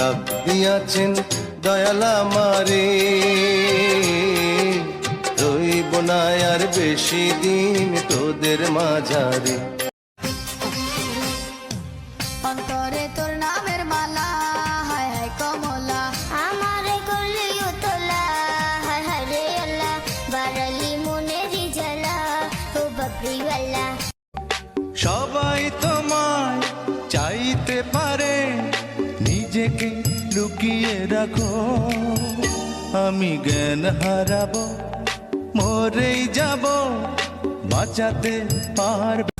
ডাক দিয়াছেন দয়াল আমারে, রইব না আর বেশি দিন তোদের মাঝারে। অন্তরে তোর নামের মালা, হায় হায় কমলা, আমারে করলি উতলা, হায় হায় রে আল্লাহ, বাড়ালি মনেরই জ্বালা, ও বাপরিওয়ালা। সবাই তোমায় চাইতে পারে, নিজেকে লুকিয়ে রাখো, আমি জ্ঞান হারাবো, মরেই যাব, বাঁচাতে পারবে